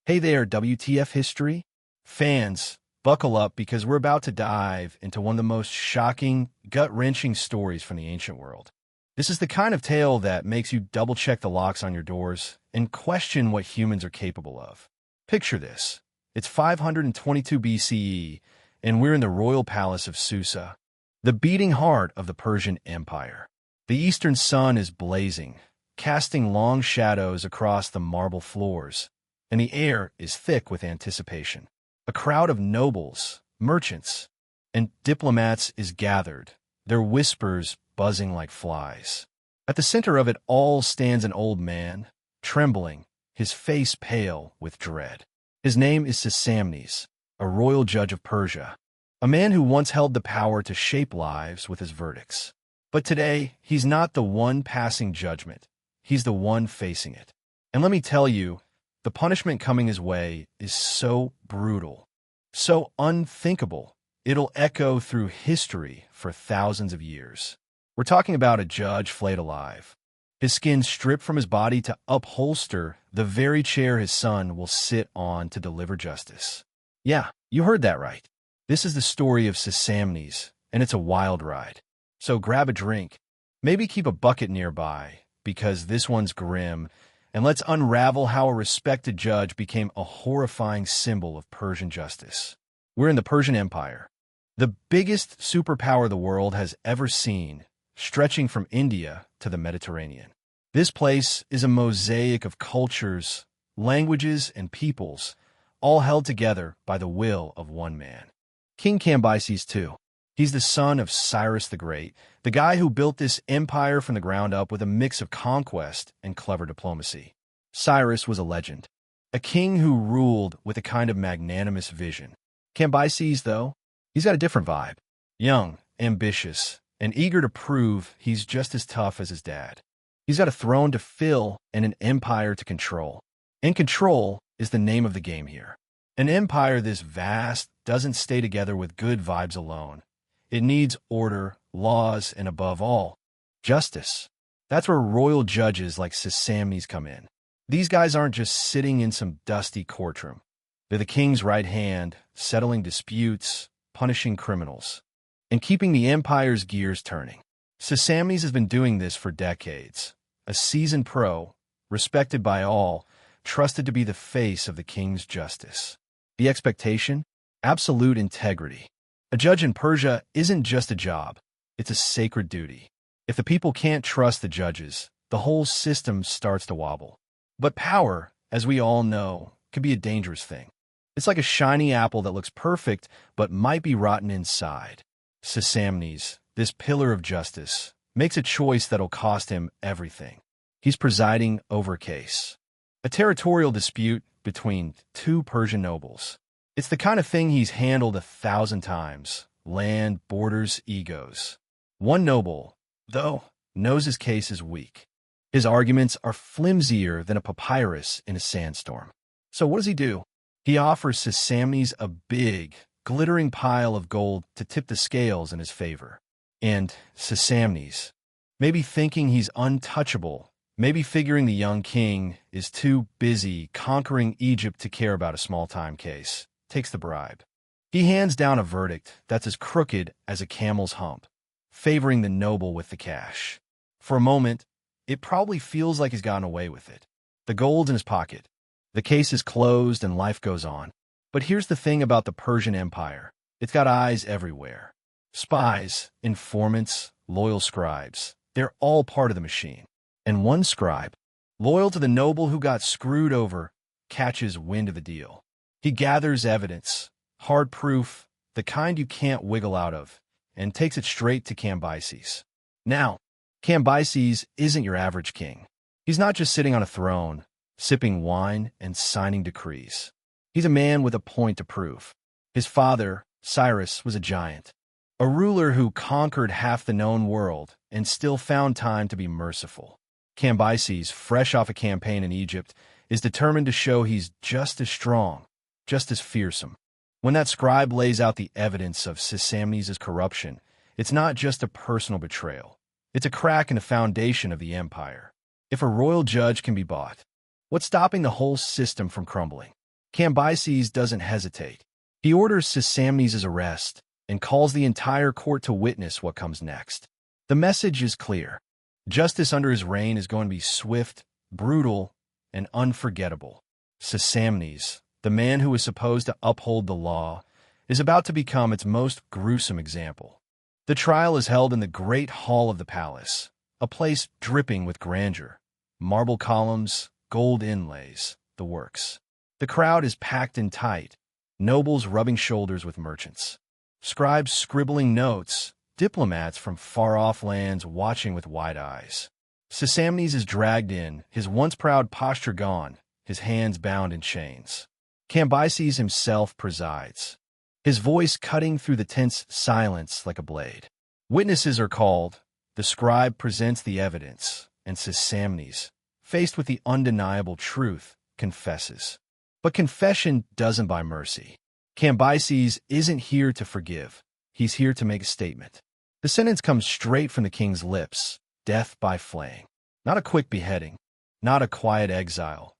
Hey there, WTF history fans, buckle up because we're about to dive into one of the most shocking, gut-wrenching stories from the ancient world. This is the kind of tale that makes you double-check the locks on your doors and question what humans are capable of. Picture this. It's 522 BCE, and we're in the royal palace of Susa, the beating heart of the Persian Empire. The eastern sun is blazing, casting long shadows across the marble floors, and the air is thick with anticipation. A crowd of nobles, merchants, and diplomats is gathered, their whispers buzzing like flies. At the center of it all stands an old man, trembling, his face pale with dread. His name is Sisamnes, a royal judge of Persia, a man who once held the power to shape lives with his verdicts. But today, he's not the one passing judgment. He's the one facing it. And let me tell you, the punishment coming his way is so brutal, so unthinkable, it'll echo through history for thousands of years. We're talking about a judge flayed alive, his skin stripped from his body to upholster the very chair his son will sit on to deliver justice. Yeah, you heard that right. This is the story of Sisamnes, and it's a wild ride. So grab a drink, maybe keep a bucket nearby, because this one's grim, and let's unravel how a respected judge became a horrifying symbol of Persian justice. We're in the Persian Empire, the biggest superpower the world has ever seen, stretching from India to the Mediterranean. This place is a mosaic of cultures, languages, and peoples, all held together by the will of one man. King Cambyses II. He's the son of Cyrus the Great, the guy who built this empire from the ground up with a mix of conquest and clever diplomacy. Cyrus was a legend, a king who ruled with a kind of magnanimous vision. Cambyses, though, he's got a different vibe. Young, ambitious, and eager to prove he's just as tough as his dad. He's got a throne to fill and an empire to control. And control is the name of the game here. An empire this vast doesn't stay together with good vibes alone. It needs order, laws, and above all, justice. That's where royal judges like Sisamnes come in. These guys aren't just sitting in some dusty courtroom. They're the king's right hand, settling disputes, punishing criminals, and keeping the empire's gears turning. Sisamnes has been doing this for decades. A seasoned pro, respected by all, trusted to be the face of the king's justice. The expectation? Absolute integrity. A judge in Persia isn't just a job, it's a sacred duty. If the people can't trust the judges, the whole system starts to wobble. But power, as we all know, can be a dangerous thing. It's like a shiny apple that looks perfect but might be rotten inside. Sisamnes, this pillar of justice, makes a choice that'll cost him everything. He's presiding over a case, a territorial dispute between two Persian nobles. It's the kind of thing he's handled 1,000 times. Land, borders, egos. One noble, though, knows his case is weak. His arguments are flimsier than a papyrus in a sandstorm. So what does he do? He offers Sisamnes a big, glittering pile of gold to tip the scales in his favor. And Sisamnes, maybe thinking he's untouchable, maybe figuring the young king is too busy conquering Egypt to care about a small-time case, takes the bribe. He hands down a verdict that's as crooked as a camel's hump, favoring the noble with the cash. For a moment, it probably feels like he's gotten away with it. The gold's in his pocket. The case is closed and life goes on. But here's the thing about the Persian Empire. It's got eyes everywhere. Spies, informants, loyal scribes. They're all part of the machine. And one scribe, loyal to the noble who got screwed over, catches wind of the deal. He gathers evidence, hard proof, the kind you can't wiggle out of, and takes it straight to Cambyses. Now, Cambyses isn't your average king. He's not just sitting on a throne, sipping wine and signing decrees. He's a man with a point to prove. His father, Cyrus, was a giant, a ruler who conquered half the known world and still found time to be merciful. Cambyses, fresh off a campaign in Egypt, is determined to show he's just as strong, just as fearsome. When that scribe lays out the evidence of Sisamnes' corruption, it's not just a personal betrayal. It's a crack in the foundation of the empire. If a royal judge can be bought, what's stopping the whole system from crumbling? Cambyses doesn't hesitate. He orders Sisamnes' arrest and calls the entire court to witness what comes next. The message is clear. Justice under his reign is going to be swift, brutal, and unforgettable. Sisamnes, the man who is supposed to uphold the law, is about to become its most gruesome example. The trial is held in the great hall of the palace, a place dripping with grandeur. Marble columns, gold inlays, the works. The crowd is packed in tight, nobles rubbing shoulders with merchants, scribes scribbling notes, diplomats from far-off lands watching with wide eyes. Sisamnes is dragged in, his once proud posture gone, his hands bound in chains. Cambyses himself presides, his voice cutting through the tense silence like a blade. Witnesses are called, the scribe presents the evidence, and Sisamnes, faced with the undeniable truth, confesses. But confession doesn't buy mercy. Cambyses isn't here to forgive. He's here to make a statement. The sentence comes straight from the king's lips, death by flaying. Not a quick beheading, not a quiet exile.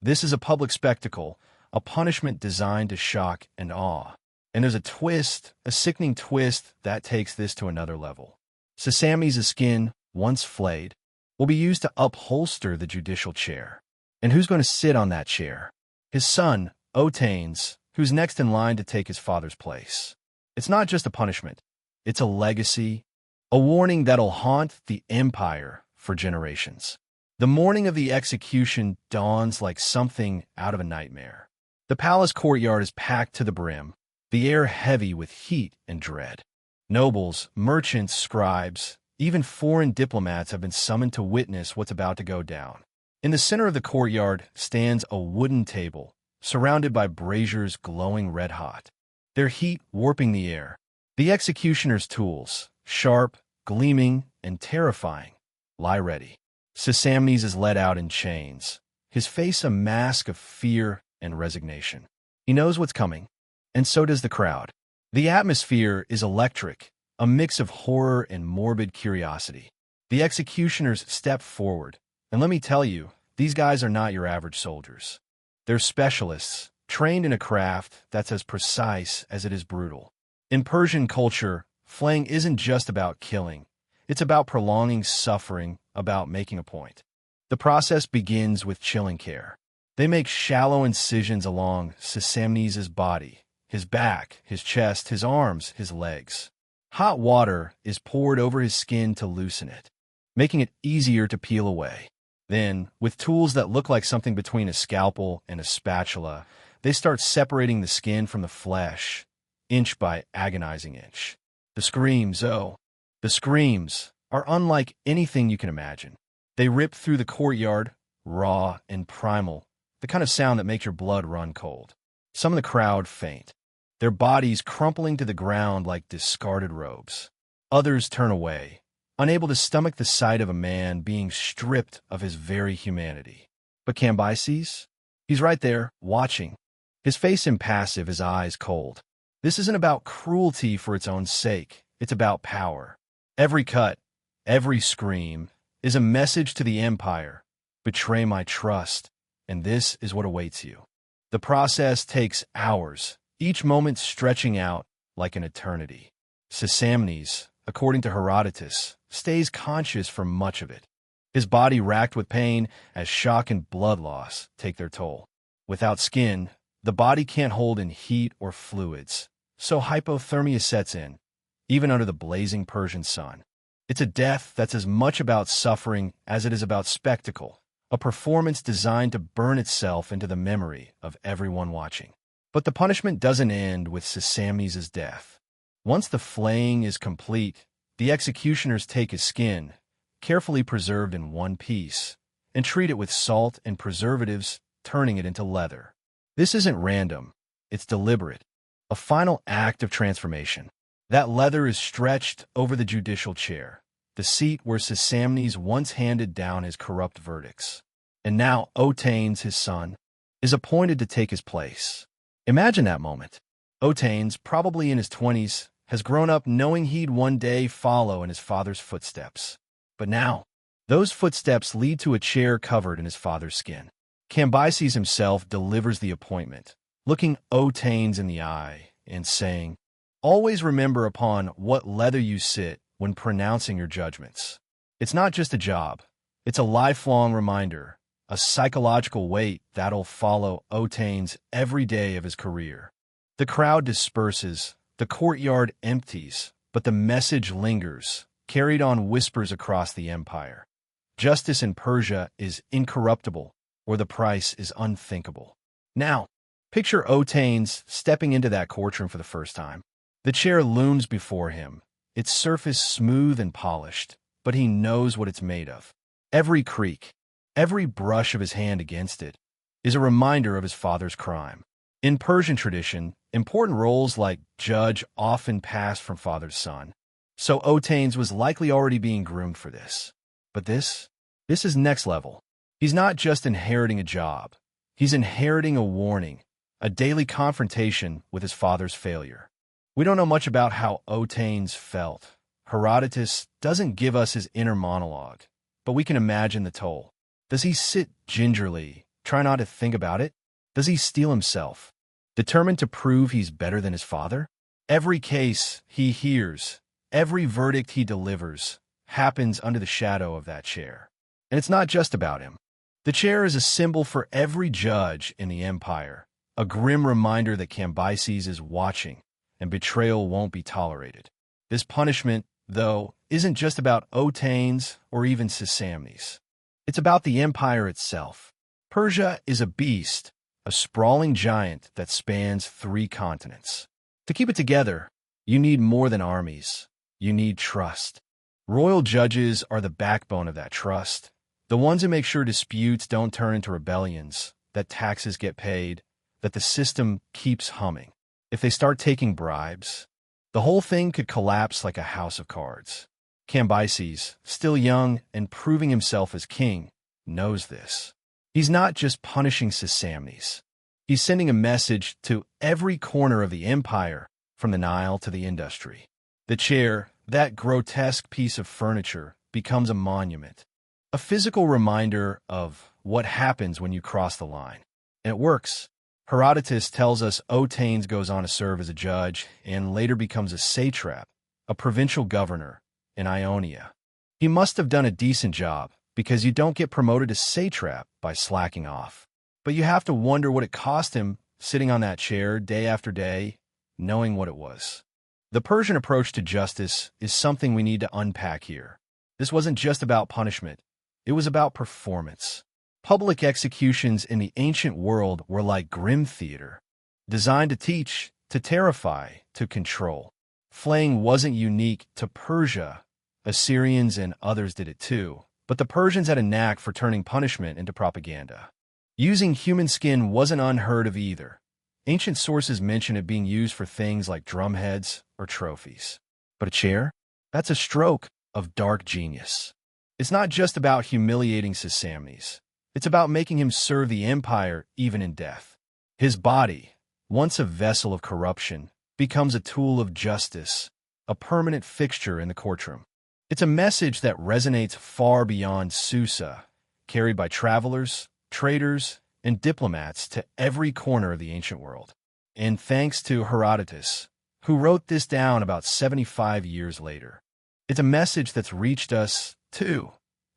This is a public spectacle, a punishment designed to shock and awe. And there's a twist, a sickening twist, that takes this to another level. Sisamnes' skin, once flayed, will be used to upholster the judicial chair. And who's going to sit on that chair? His son, Otanes, who's next in line to take his father's place. It's not just a punishment. It's a legacy, a warning that'll haunt the empire for generations. The morning of the execution dawns like something out of a nightmare. The palace courtyard is packed to the brim, the air heavy with heat and dread. Nobles, merchants, scribes, even foreign diplomats have been summoned to witness what's about to go down. In the center of the courtyard stands a wooden table, surrounded by braziers glowing red-hot, their heat warping the air. The executioner's tools, sharp, gleaming, and terrifying, lie ready. Sisamnes is led out in chains, his face a mask of fear and resignation. He knows what's coming, and so does the crowd. The atmosphere is electric, a mix of horror and morbid curiosity. The executioners step forward, and let me tell you, these guys are not your average soldiers. They're specialists, trained in a craft that's as precise as it is brutal. In Persian culture, flaying isn't just about killing. It's about prolonging suffering, about making a point. The process begins with chilling care. They make shallow incisions along Sisamnes' body, his back, his chest, his arms, his legs. Hot water is poured over his skin to loosen it, making it easier to peel away. Then, with tools that look like something between a scalpel and a spatula, they start separating the skin from the flesh, inch by agonizing inch. The screams are unlike anything you can imagine. They rip through the courtyard, raw and primal, the kind of sound that makes your blood run cold. Some of the crowd faint, their bodies crumpling to the ground like discarded robes. Others turn away, unable to stomach the sight of a man being stripped of his very humanity. But Cambyses? He's right there, watching, his face impassive, his eyes cold. This isn't about cruelty for its own sake. It's about power. Every cut, every scream, is a message to the empire. Betray my trust, and this is what awaits you. The process takes hours, each moment stretching out like an eternity. Sisamnes, according to Herodotus, stays conscious for much of it, his body racked with pain as shock and blood loss take their toll. Without skin, the body can't hold in heat or fluids, so hypothermia sets in, even under the blazing Persian sun. It's a death that's as much about suffering as it is about spectacle, a performance designed to burn itself into the memory of everyone watching. But the punishment doesn't end with Sisamnes' death. Once the flaying is complete, the executioners take his skin, carefully preserved in one piece, and treat it with salt and preservatives, turning it into leather. This isn't random, it's deliberate, a final act of transformation. That leather is stretched over the judicial chair, the seat where Sisamnes once handed down his corrupt verdicts. And now Otanes, his son, is appointed to take his place. Imagine that moment. Otanes, probably in his 20s, has grown up knowing he'd one day follow in his father's footsteps. But now, those footsteps lead to a chair covered in his father's skin. Cambyses himself delivers the appointment, looking Otanes in the eye and saying, "Always remember upon what leather you sit when pronouncing your judgments." It's not just a job. It's a lifelong reminder, a psychological weight that'll follow Otanes every day of his career. The crowd disperses, the courtyard empties, but the message lingers, carried on whispers across the empire. Justice in Persia is incorruptible, or the price is unthinkable. Now, picture Otanes stepping into that courtroom for the first time. The chair looms before him, its surface smooth and polished, but he knows what it's made of. Every creak, every brush of his hand against it, is a reminder of his father's crime. In Persian tradition, important roles like judge often pass from father to son, so Otanes was likely already being groomed for this. But this is next level. He's not just inheriting a job. He's inheriting a warning, a daily confrontation with his father's failure. We don't know much about how Otanes felt. Herodotus doesn't give us his inner monologue, but we can imagine the toll. Does he sit gingerly, try not to think about it? Does he steel himself, determined to prove he's better than his father? Every case he hears, every verdict he delivers, happens under the shadow of that chair. And it's not just about him. The chair is a symbol for every judge in the empire, a grim reminder that Cambyses is watching, and betrayal won't be tolerated. This punishment, though, isn't just about Otanes or even Sisamnes. It's about the empire itself. Persia is a beast, a sprawling giant that spans 3 continents. To keep it together, you need more than armies. You need trust. Royal judges are the backbone of that trust, the ones who make sure disputes don't turn into rebellions, that taxes get paid, that the system keeps humming. If they start taking bribes, the whole thing could collapse like a house of cards. Cambyses, still young and proving himself as king, knows this. He's not just punishing Sisamnes. He's sending a message to every corner of the empire, from the Nile to the industry. The chair, that grotesque piece of furniture, becomes a monument, a physical reminder of what happens when you cross the line. And it works. Herodotus tells us Otanes goes on to serve as a judge and later becomes a satrap, a provincial governor, in Ionia. He must have done a decent job, because you don't get promoted to satrap by slacking off. But you have to wonder what it cost him sitting on that chair day after day, knowing what it was. The Persian approach to justice is something we need to unpack here. This wasn't just about punishment. It was about performance. Public executions in the ancient world were like grim theater, designed to teach, to terrify, to control. Flaying wasn't unique to Persia. Assyrians and others did it too, but the Persians had a knack for turning punishment into propaganda. Using human skin wasn't unheard of either. Ancient sources mention it being used for things like drumheads or trophies. But a chair? That's a stroke of dark genius. It's not just about humiliating Sisamnes. It's about making him serve the empire even in death. His body, once a vessel of corruption, becomes a tool of justice, a permanent fixture in the courtroom. It's a message that resonates far beyond Susa, carried by travelers, traders, and diplomats to every corner of the ancient world. And thanks to Herodotus, who wrote this down about 75 years later. It's a message that's reached us, too,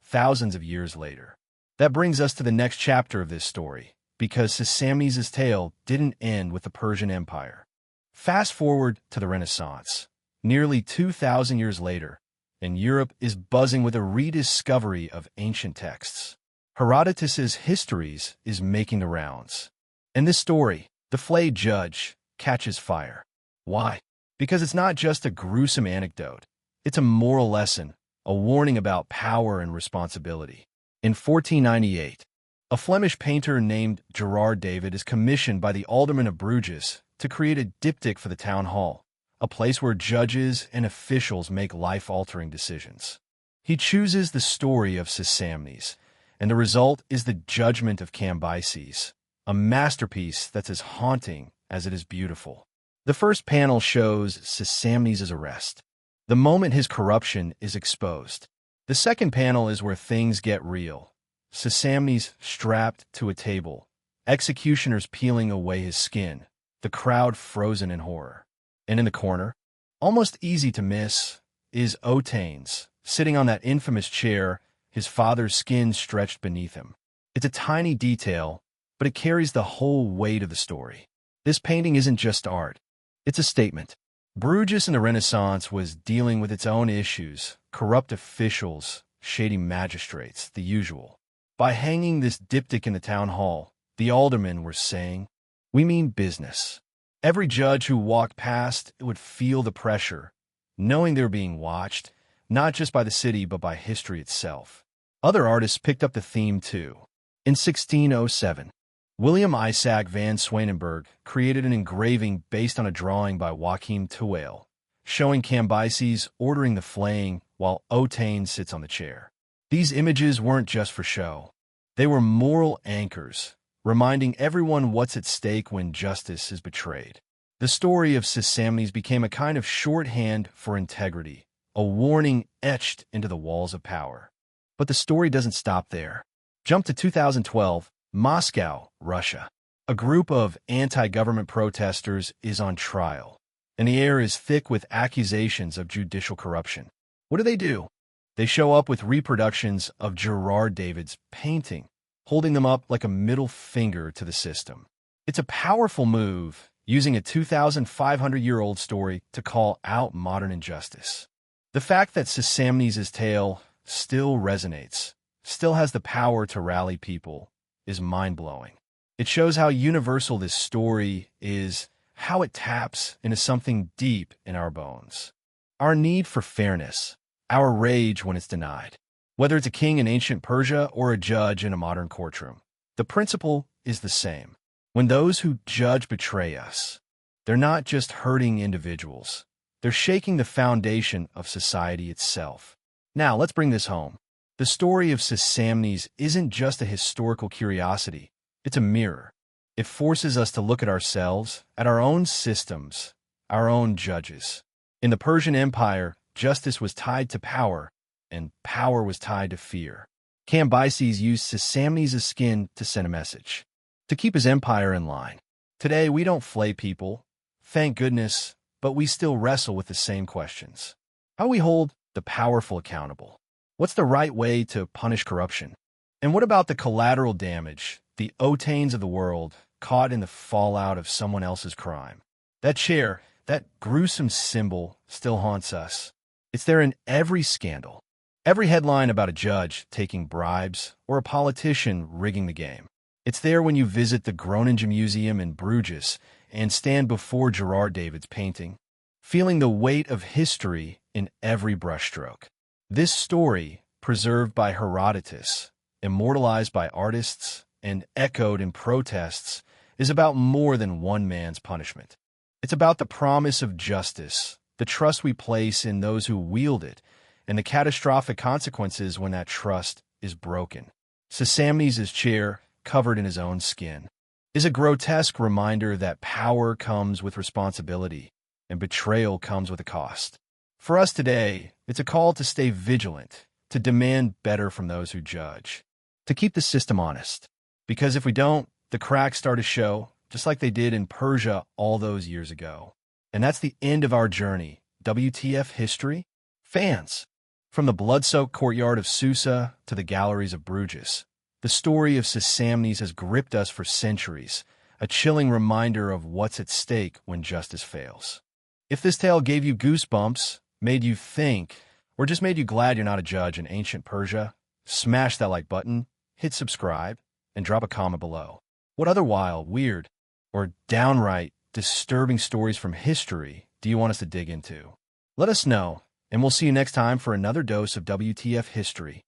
thousands of years later. That brings us to the next chapter of this story, because Sisamnes' tale didn't end with the Persian Empire. Fast forward to the Renaissance, nearly 2,000 years later, and Europe is buzzing with a rediscovery of ancient texts. Herodotus' Histories is making the rounds. And this story, the Flayed judge, catches fire. Why? Because it's not just a gruesome anecdote. It's a moral lesson, a warning about power and responsibility. In 1498, a Flemish painter named Gerard David is commissioned by the aldermen of Bruges to create a diptych for the town hall, a place where judges and officials make life-altering decisions. He chooses the story of Sisamnes, and the result is the judgment of Cambyses, a masterpiece that's as haunting as it is beautiful. The first panel shows Sisamnes' arrest, the moment his corruption is exposed. The second panel is where things get real. Sisamnes strapped to a table, executioners peeling away his skin, the crowd frozen in horror. And in the corner, almost easy to miss, is Otanes, sitting on that infamous chair, his father's skin stretched beneath him. It's a tiny detail, but it carries the whole weight of the story. This painting isn't just art. It's a statement. Bruges in the Renaissance was dealing with its own issues, corrupt officials, shady magistrates, the usual. By hanging this diptych in the town hall, the aldermen were saying, "We mean business." Every judge who walked past would feel the pressure, knowing they were being watched, not just by the city but by history itself. Other artists picked up the theme too. In 1607, William Isaac van Swanenburg created an engraving based on a drawing by Joachim Tuwale, showing Cambyses ordering the flaying while Otanes sits on the chair. These images weren't just for show. They were moral anchors, reminding everyone what's at stake when justice is betrayed. The story of Sisamnes became a kind of shorthand for integrity, a warning etched into the walls of power. But the story doesn't stop there. Jump to 2012, Moscow, Russia. A group of anti-government protesters is on trial, and the air is thick with accusations of judicial corruption. What do? They show up with reproductions of Gerard David's painting, holding them up like a middle finger to the system. It's a powerful move, using a 2,500-year-old story to call out modern injustice. The fact that Sisamnes' tale still resonates, still has the power to rally people, is mind-blowing. It shows how universal this story is, how it taps into something deep in our bones. Our need for fairness, our rage when it's denied. Whether it's a king in ancient Persia or a judge in a modern courtroom, the principle is the same. When those who judge betray us, they're not just hurting individuals. They're shaking the foundation of society itself. Now, let's bring this home. The story of Sisamnes isn't just a historical curiosity. It's a mirror. It forces us to look at ourselves, at our own systems, our own judges. In the Persian Empire, justice was tied to power, and power was tied to fear. Cambyses used Sisamnes' skin to send a message, to keep his empire in line. Today, we don't flay people, thank goodness, but we still wrestle with the same questions. How do we hold the powerful accountable? What's the right way to punish corruption? And what about the collateral damage, the Otanes of the world, caught in the fallout of someone else's crime? That chair, that gruesome symbol, still haunts us. It's there in every scandal, every headline about a judge taking bribes or a politician rigging the game. It's there when you visit the Groningen Museum in Bruges and stand before Gerard David's painting, feeling the weight of history in every brushstroke. This story, preserved by Herodotus, immortalized by artists, and echoed in protests, is about more than one man's punishment. It's about the promise of justice, the trust we place in those who wield it, and the catastrophic consequences when that trust is broken. Sisamnes' chair, covered in his own skin, is a grotesque reminder that power comes with responsibility, and betrayal comes with a cost. For us today, it's a call to stay vigilant, to demand better from those who judge, to keep the system honest. Because if we don't, the cracks start to show, just like they did in Persia all those years ago. And that's the end of our journey. WTF history? Fans! From the blood-soaked courtyard of Susa to the galleries of Bruges, the story of Sisamnes has gripped us for centuries, a chilling reminder of what's at stake when justice fails. If this tale gave you goosebumps, made you think, or just made you glad you're not a judge in ancient Persia, smash that like button, hit subscribe, and drop a comment below. What other wild, weird, or downright disturbing stories from history do you want us to dig into? Let us know, and we'll see you next time for another dose of WTF history.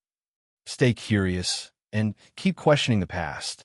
Stay curious, and keep questioning the past.